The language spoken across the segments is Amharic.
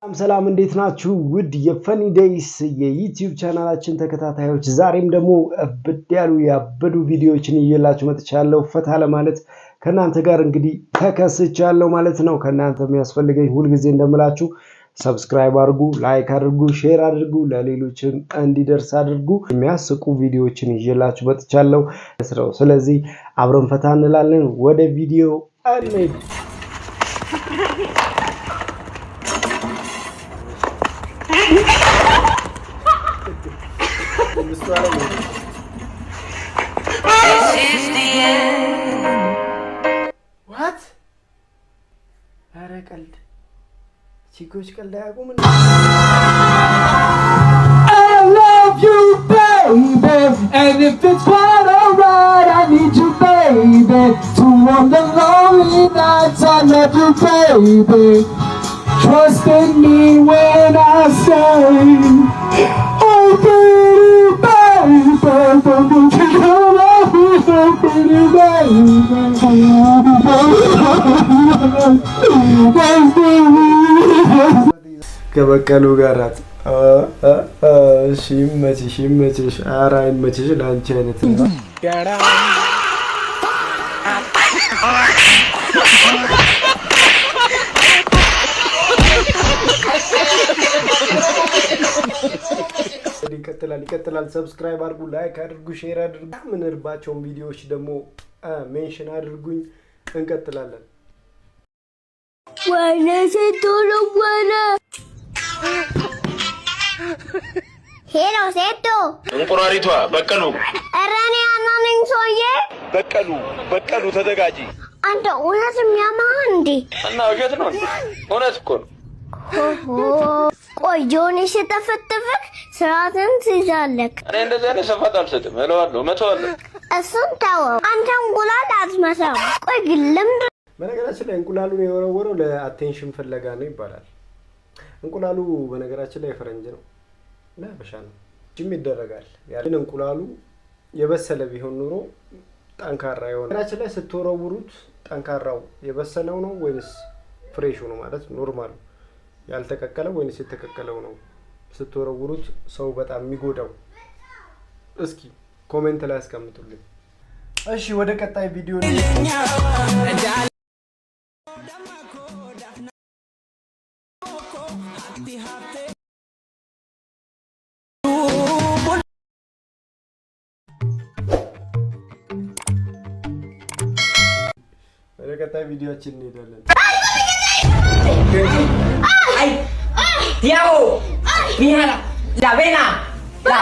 ሰላም እንዴት ናችሁ? ውድ የፈኒ ዴይስ የዩቲዩብ ቻናላችን ተከታታዮች ዛሬም ደግሞ ያሉ ያበዱ ቪዲዮዎችን ይዤላችሁ መጥቻለሁ። ፈታ ለማለት ከናንተ ጋር እንግዲህ ተከስቻለሁ ማለት ነው። ከናንተ የሚያስፈልገኝ ሁሉ ጊዜ እንደምላችሁ ሰብስክራይብ አድርጉ፣ ላይክ አድርጉ፣ ሼር አድርጉ፣ ለሌሎችም እንዲደርስ አድርጉ። የሚያስቁ ቪዲዮዎችን ይዤላችሁ መጥቻለሁ። ስለዚህ አብረን ፈታ እንላለን። ወደ ቪዲዮ እንሂድ። What? ቀልድ ቺኮች ቀልድ አያውቁም። I love you baby and if it's quite alright I need you baby to warm the lonely nights. I love you baby, trust in me when I say oh baby ከበቀሉ ጋር እሺ ይመችሽ ኧረ አይመችሽ ለአንቺ አይነት ይቀጥላል። ሰብስክራይብ አድርጉ፣ ላይክ አድርጉ፣ ሼር አድርጉ። ምንርባቸውን ቪዲዮዎች ደግሞ ሜንሽን አድርጉኝ። እንቀጥላለን። ወይኔ ሴቶሎ ወይኔ ሄሎ ሴቶ እንቁራሪቷ በቀሉ እረኔ አናነኝ ሰውዬ በቀሉ ተዘጋጂ። አንተ እውነት የሚያማህ እንዴ? እና ውሸት ነው? እውነት እኮ ነው። ቆይ ጆኒ ሲተፈተፍክ ስርዓትን ትይዛለህ። እኔ እንደዚህ አይነት ሰፋት አልሰጥም እለዋለሁ፣ መተዋለሁ። እሱን ተወው። አንተ እንቁላል አትመሳም። ቆይ ግን ለምን? በነገራችን ላይ እንቁላሉን የወረወረው ለአቴንሽን ፍለጋ ነው ይባላል። እንቁላሉ በነገራችን ላይ የፈረንጅ ነው፣ ለሀበሻ ነው። ጅም ይደረጋል። ያለን እንቁላሉ የበሰለ ቢሆን ኑሮ ጠንካራ ይሆናል። በነገራችን ላይ ስትወረውሩት ጠንካራው የበሰለው ነው ወይስ ፍሬሹ ነው? ማለት ኖርማሉ ያልተቀቀለው ወይስ የተቀቀለው ነው ስትወረውሩት ሰው በጣም የሚጎዳው? እስኪ ኮሜንት ላይ አስቀምጡልኝ። እሺ ወደ ቀጣይ ቪዲዮ ቪዲዮችን እንሄዳለን። Ay, Tiago, mira, la vena, la.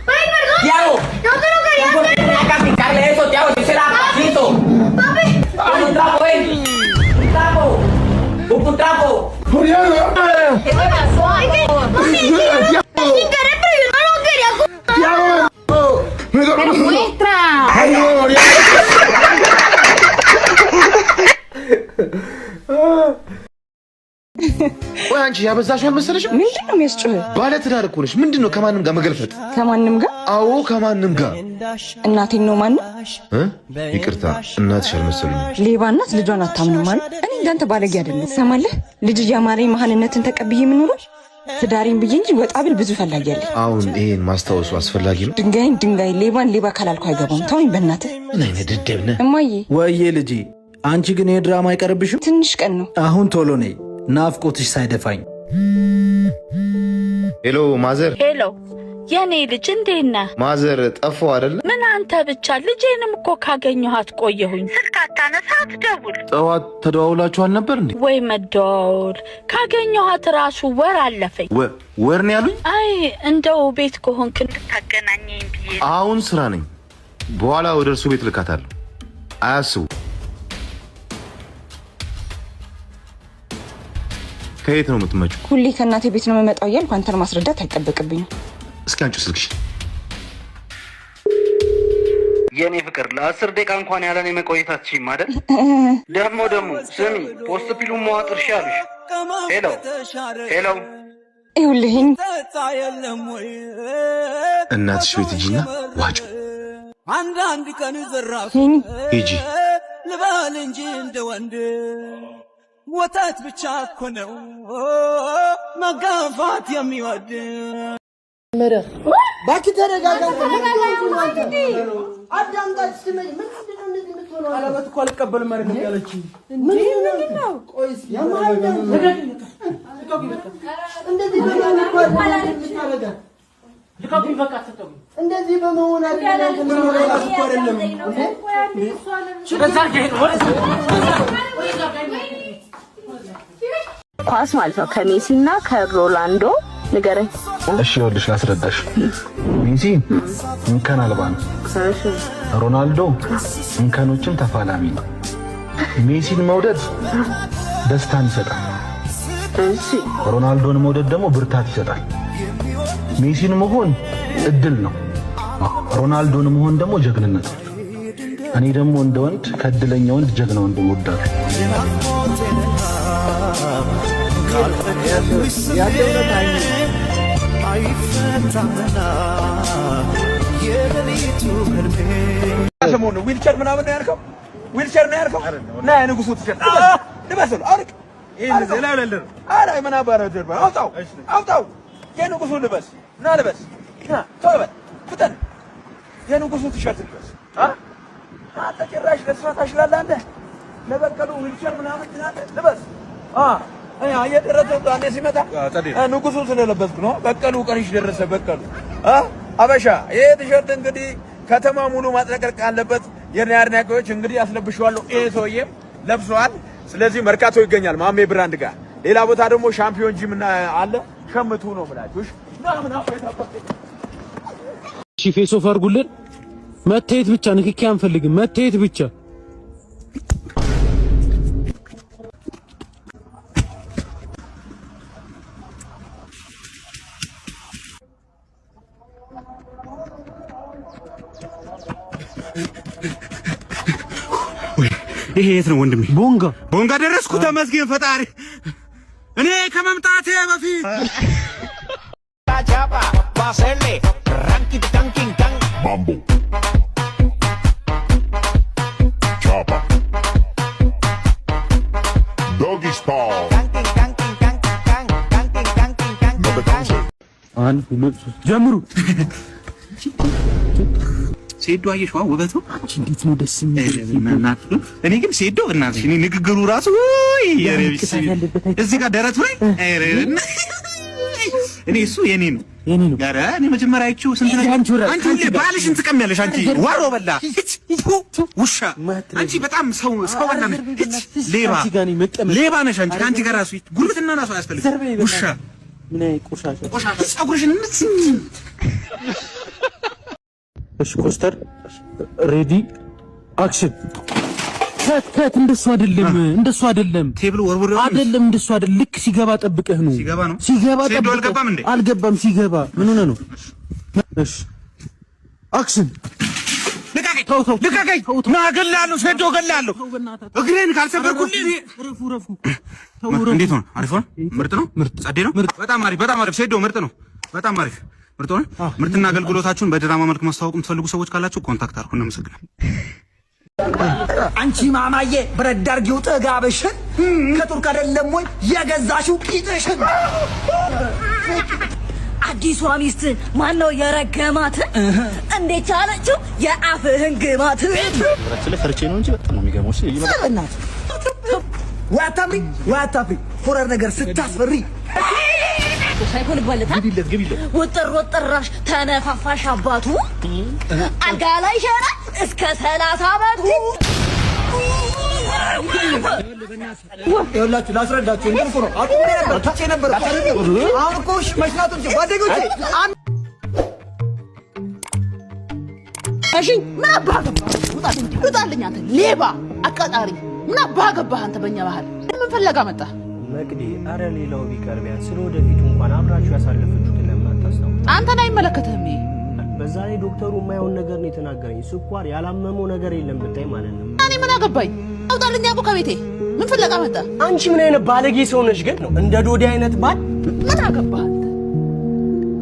Ay, perdón. Tiago, no te lo quería hacer. Tenía que aplicarle eso, Tiago, si será pasito. Papi. Un trapo, un trapo, un trapo. ¿Qué te pasó? Ay, mami, sin querer, pero yo no lo quería. Tiago, me muestra. ወይ አንቺ ያበዛሽው አልመሰለሽም? ምንድነው የሚያስጨው? ባለ ትዳር እኮ ነሽ። ምንድነው ከማንም ጋር መገልፈጥ? ከማንም ጋር? አዎ ከማንም ጋር። እናቴን ነው ማን? ይቅርታ እናትሽ አልመሰሉኝም። ሌባ እናት ልጇን አታምንም ማለት? እኔ እንዳንተ ባለጌ አይደለም። ሰማለህ? ልጅ ያማረኝ መሀንነትን ተቀብዬ የምኖረው ትዳሬን ብዬ እንጂ ወጣ ብል ብዙ ፈላጊ አለ። አሁን ይሄን ማስታወሱ አስፈላጊ ነው? ድንጋይ ሌባን ሌባ ካላልኩ አይገባም። ተወኝ በእናትህ። ምን አይነት ደደብ ነህ? እማዬ። ወይዬ ልጄ፣ አንቺ ግን የድራማ አይቀርብሽም? ትንሽ ቀን ነው። አሁን ቶሎ ነይ ናፍቆትሽ ሳይደፋኝ። ሄሎ ማዘር። ሄሎ የኔ ልጅ እንዴት ነህ? ማዘር ጠፋው አይደል? ምን አንተ ብቻ? ልጄንም እኮ ካገኘኋት ቆየሁኝ። ስልክ አታነሳ፣ አትደውል። ጠዋት ተደዋውላችኋል ነበር እንዴ? ወይ መደዋወል፣ ካገኘኋት ራሱ ወር አለፈኝ። ወር ነው ያሉኝ? አይ እንደው ቤት ከሆንክ እንድታገናኘኝ ብዬ። አሁን ስራ ነኝ፣ በኋላ ወደ እርሱ ቤት ልካታለሁ። አያስቡ። ከየት ነው የምትመጪው? ሁሌ ከእናቴ ቤት ነው የምመጣው እያልኩ አንተን ማስረዳት አይጠበቅብኝም። እስኪ አንቺው ስልክሽ። የኔ ፍቅር ለ10 ደቂቃ እንኳን ያለኔ መቆየት አትችይም አይደል? ደግሞ ስሚ ፖስት ፒሉን መዋጥር ሻልሽ። ሄሎ ይኸውልህ እናትሽ ቤት ሂጂና ዋጩ። አንዳንድ ቀን ዘራፍ ሂጂ ልበል እንጂ እንደ ወንድ ወተት ብቻ እኮ ነው መጋፋት የሚወድ ባኪ ተረጋጋ። አዳምጣች ስመኝ ምንድነው እንደዚህ የምትሆነው? አለበት እኮ አልቀበልም ማለት ነው ያለችኝ። ምንድነው? ቆይስ ያማል እንደዚህ እንደዚህ በመሆን አይደለም ኳስ ማለት ነው ከሜሲና ከሮናልዶ ንገረኝ። እሺ ይኸውልሽ ላስረዳሽ። ሜሲ እንከን አልባ ነው። ሮናልዶ እንከኖችን ተፋላሚ ነው። ሜሲን መውደድ ደስታን ይሰጣል። እሺ ሮናልዶን መውደድ ደግሞ ብርታት ይሰጣል። ሜሲን መሆን እድል ነው። ሮናልዶን መሆን ደግሞ ጀግንነት ነው። እኔ ደግሞ እንደ ወንድ ከእድለኛ ወንድ ጀግና ወንድ እወዳለሁ። ሰሞኑ ዊልቸር ምናምን ነው ያልከው? ዊልቸር ነው ያልከው? ና የንጉሱ ትሸጥ ልበስል አውልቅ። ይሄን ዘላው ለለር አረ ምን አባራ ደርባ አውጣው አውጣው። የንጉሱ ልበስ ና ልበስ ና ተወበ ፍጠን። የንጉሱ ትሸጥ ልበስ አንተ ጭራሽ ለስራ ታሽላለህ አንተ። ለበቀሉ ዊልቸር ምናምን ልበስ የደረሰው አንዴ ሲመጣ ንጉሱ ስለለበስኩ ነው። በቀሉ ቀንሽ ደረሰ። በቀሉ አበሻ ይሄ ቲሸርት እንግዲህ ከተማ ሙሉ ማጥለቅለቅ አለበት። የኔ አድናቂዎች እንግዲህ አስለብሽዋለሁ። ይሄ ሰውዬም ለብሷል። ስለዚህ መርካቶ ይገኛል ማሜ ብራንድ ጋር። ሌላ ቦታ ደግሞ ሻምፒዮን ጂም እና አለ ሸምቱ ነው ብላችሁሽ ናምን አፈታፈተ እሺ ፌስ ኦፍ አድርጉልን። መታየት ብቻ ንክኪ አንፈልግም። መታየት ብቻ ይሄ የት ነው ወንድሜ? ቦንጋ ደረስኩ። ተመስገን ፈጣሪ። እኔ ከመምጣቴ በፊት ማምቦ ቻፓ ዶጊ ስታይል ጀምሩ። ሴዶ አየሽ ውበቱ አንቺ እንዴት ነው ደስ የሚል። እኔ ግን ሴዶ እናትሽ እኔ ንግግሩ ራሱ እዚህ ጋር ደረቱ ላይ እኔ እሱ የኔ ነው። ኧረ እኔ መጀመሪያ አይቼው ስንት ነገር አንቺ ሁሌ ባልሽን ትቀሚያለሽ። አንቺ ዋሮ በላ ውሻ አንቺ በጣም ሰው በላ ሌባ ነሽ አንቺ። ከአንቺ ጋር ራሱ ጉርብትና ራሱ አያስፈልግም። ውሻ ምን አይ ቆሻሻ ፀጉርሽን እሺ ኮስተር ሬዲ አክሽን። ከት እንደሱ አይደለም ቴብል ወርወር አይደለም እንደሱ አይደለም። ልክ ሲገባ ጠብቀህ ነው። ሲገባ ጠብቀህ አልገባም እንዴ? አልገባም። ሲገባ ምን ሆነ ነው? እሺ አክሽን። ልቀቀኝ ና እገላለሁ። ሴዶ እገላለሁ። እግሬን ካልሰበርኩልኝ ረፉ እንዴት ነው? አሪፍ ነው። ምርጥ ነው። ጸዴ ነው። በጣም አሪፍ ሴዶ ምርጥ ነው። በጣም አሪፍ ምርጥ ነው። ምርትና አገልግሎታችሁን በድራማ መልክ ማስተዋወቅ የምትፈልጉ ሰዎች ካላችሁ ኮንታክት አድርጉ። እናመሰግናለን። አንቺ ማማዬ ብረት ዳርጊው ጥጋብሽን ከቱርክ አይደለም ወይ የገዛሽው ቂጥሽን? አዲሷ ሚስት ማን ነው የረገማት? እንዴት ቻለችው የአፍህን ግማት? ስለ ፈርቼ ነው እንጂ በጣም ነው የሚገርመው። እሺ ይመጣናት ዋታምሪ ሆረር ነገር ስታስፈሪ ሳይሆን ባለታ ግቢለት ወጥራሽ ተነፋፋሽ አባቱ አልጋ ላይ ሸራ እስከ 30 አመቱ። ይኸውላችሁ ላስረዳችሁ። እንዴት ነው አቁሜ ነበር ትቼ ነበር። አሁን እኮ መሽናቱ እንጂ ጓደኞቼ እሺ ምን አባገባህ? ውጣልኝ አንተ ሌባ አቃጣሪ። ምን አባገባህ አንተ? በእኛ ባህል ምን ፈለጋ መጣ? መቅዲ አረ ሌላው ቢቀር ቢያንስ ስለወደፊቱ እንኳን አብራችሁ ያሳለፈችሁትን ለምን አታስታውሱ? አንተን አይመለከትህም። በዛ ላይ ዶክተሩ የማይሆን ነገር ነው የተናገረኝ። ስኳር ያላመመው ነገር የለም ብታይ ማለት ነው። እኔ ምን አገባኝ? አውጣልኝ አቦ ከቤቴ። ምን ፈለጋ መጣ? አንቺ ምን አይነት ባለጌ ሰው ነሽ ግን ነው እንደ ዶዲ አይነት ባል? ምን አገባህ?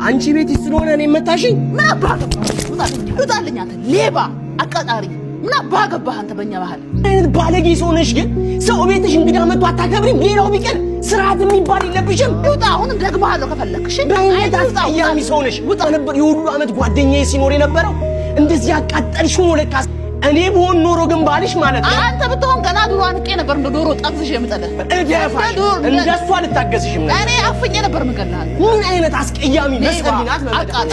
አንቺ ቤት ስለሆነ እኔ መታሽኝ ምን አባህ ውጣልኝ አንተ ሌባ አቃጣሪ ምን አባህ ገባህ አንተ በእኛ ባህል አይነት ባለጌ ሰው ነሽ ግን ሰው ቤትሽ እንግዳ መጥቶ አታከብሪም ሌላው ቢቀር ስርዓት የሚባል የለብሽም ውጣ አሁንም ደግመሃለሁ ከፈለክሽ በእውነት አስቀያሚ ሰው ነሽ ውጣ ነበር የሁሉ አመት ጓደኛዬ ሲኖር የነበረው እንደዚህ ያቃጠልሽው ነው ለካስ እኔ ብሆን ኖሮ ግን ባልሽ ማለት ነው አንተ ብትሆን ገና ዱሮ አንቄ ነበር እንደ ዶሮ ጠብስሽ የምጠለህ እደፋሽ እንደሷ ልታገዝሽም ነበር እኔ አፍኜ ነበር ምገላል ምን አይነት አስቀያሚ መስቀልናት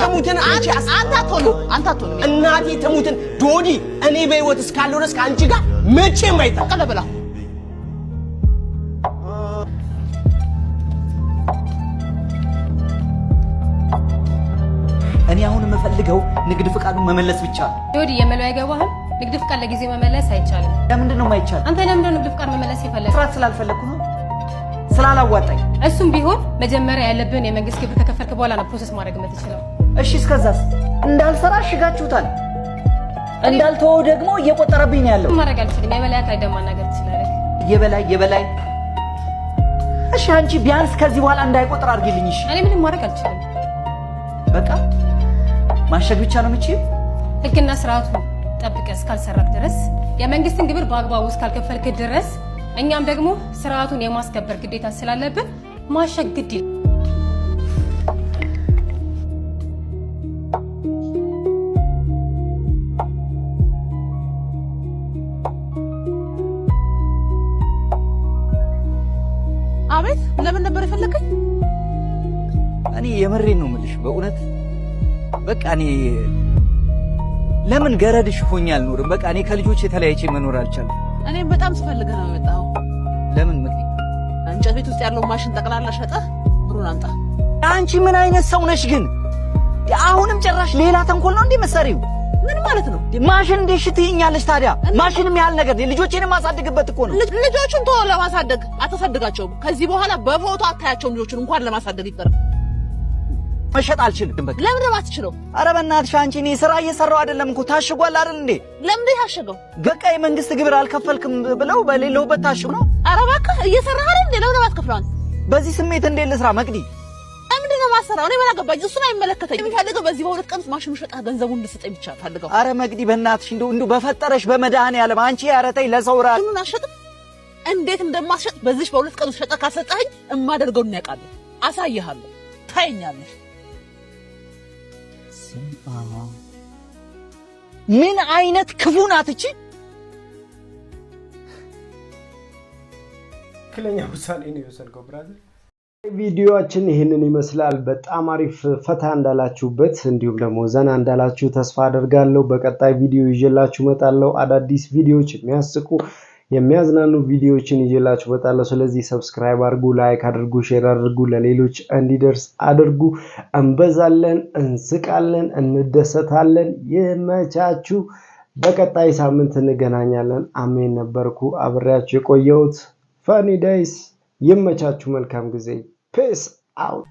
ተሙትን አንተ አትሆንም እናቴ ተሙትን ዶዲ እኔ በህይወት እስካለሁ ድረስ ከአንቺ ጋር መቼም አይጣቀለብላ እኔ አሁን የምፈልገው ንግድ ፍቃዱን መመለስ ብቻ ነው ዶዲ የመለው አይገባህም ንግድ ፍቃድ ለጊዜ መመለስ አይቻልም ለምንድን ነው የማይቻል አንተ ለምን ንግድ ፍቃድ መመለስ ይፈልጋል ስራት ስላልፈለኩ ነው ስላላዋጣኝ እሱም ቢሆን መጀመሪያ ያለብን የመንግስት ግብር ከከፈልክ በኋላ ነው ፕሮሰስ ማድረግ የምትችለው እሺ እስከዛስ እንዳልሰራ ሽጋችሁታል እንዳልተወው ደግሞ እየቆጠረብኝ ነው ያለው ማድረግ አልችልም የበላይ አካል ደማ ነገር ትችላለህ የበላይ እሺ አንቺ ቢያንስ ከዚህ በኋላ እንዳይቆጥር አድርጊልኝ እሺ እኔ ምንም ማድረግ አልችልም በቃ ማሸግ ብቻ ነው የምችል ህግና ስርዓቱ ጠብቀህ እስካልሰራክ ድረስ የመንግስትን ግብር በአግባቡ እስካልከፈልክ ድረስ እኛም ደግሞ ስርዓቱን የማስከበር ግዴታ ስላለብን ማሸግ ግድ ይላል አቤት ለምን ነበር የፈለከኝ እኔ የምሬን ነው የምልሽ በእውነት በቃ እኔ ለምን ገረድሽ ሆኛል ኖርም በቃ እኔ ከልጆች የተለያይቼ መኖር አልቻለም እኔም በጣም ስፈልግ ነው የመጣው ለምን ምክንያት እንጨት ቤት ውስጥ ያለው ማሽን ጠቅላላ ሸጠህ ብሩን አምጣ አንቺ ምን አይነት ሰው ነሽ ግን አሁንም ጭራሽ ሌላ ተንኮል ነው እንዴ መሰሪው ምን ማለት ነው ማሽን እንዴ ሽትኛለሽ ታዲያ ማሽንም ያህል ነገር ልጆቼንም ማሳደግበት እኮ ነው ልጆቹን ተው ለማሳደግ አታሳድጋቸውም ከዚህ በኋላ በፎቶ አታያቸውም ልጆቹን እንኳን ለማሳደግ ይቀር መሸጥ አልችልም በቃ ለምን አትችለው አረ በእናትሽ አንቺ እኔ ስራ እየሰራው አይደለም እኮ ታሽጓል አይደል እንዴ ለምን ታሽገው በቃ የመንግስት ግብር አልከፈልክም ብለው በሌለውበት ታሽጉ ነው አረ እባክህ እየሰራህ አይደል እንዴ ለምን አትከፍለው በዚህ ስሜት እንዴ ልስራ መቅዲ ምንድን ነው ማሰራው እኔ ባላገባኝ እሱን አይመለከተኝ የሚፈልገው በዚህ በሁለት ቀን ማሽኑ ሸጣ ገንዘቡን ልስጠኝ ብቻ ፈልገው አረ መቅዲ በእናትሽ እንደው በፈጠረሽ በመድኃኒዓለም አንቺ ያረተይ ለሰው ራ ምኑን አሸጥም እንዴት እንደማስሸጥ በዚህ በሁለት ቀን ሸጣ ካሰጣኝ እማደርገውን ያውቃል አሳይሃለሁ ታይኛለሽ ምን አይነት ክፉ ናት እቺ ክለኛ ውሳኔ ነው የወሰድከው ብራዘር ቪዲዮአችን ይሄንን ይመስላል በጣም አሪፍ ፈታ እንዳላችሁበት እንዲሁም ደግሞ ዘና እንዳላችሁ ተስፋ አደርጋለሁ በቀጣይ ቪዲዮ ይዤላችሁ መጣለሁ አዳዲስ ቪዲዮዎች የሚያስቁ የሚያዝናኑ ቪዲዮዎችን ይዤላችሁ መጣለሁ ስለዚህ ሰብስክራይብ አድርጉ ላይክ አድርጉ ሼር አድርጉ ለሌሎች እንዲደርስ አድርጉ እንበዛለን እንስቃለን እንደሰታለን ይመቻችሁ በቀጣይ ሳምንት እንገናኛለን አሜን ነበርኩ አብሬያችሁ የቆየሁት ፈኒ ዴይስ ይመቻችሁ መልካም ጊዜ peace out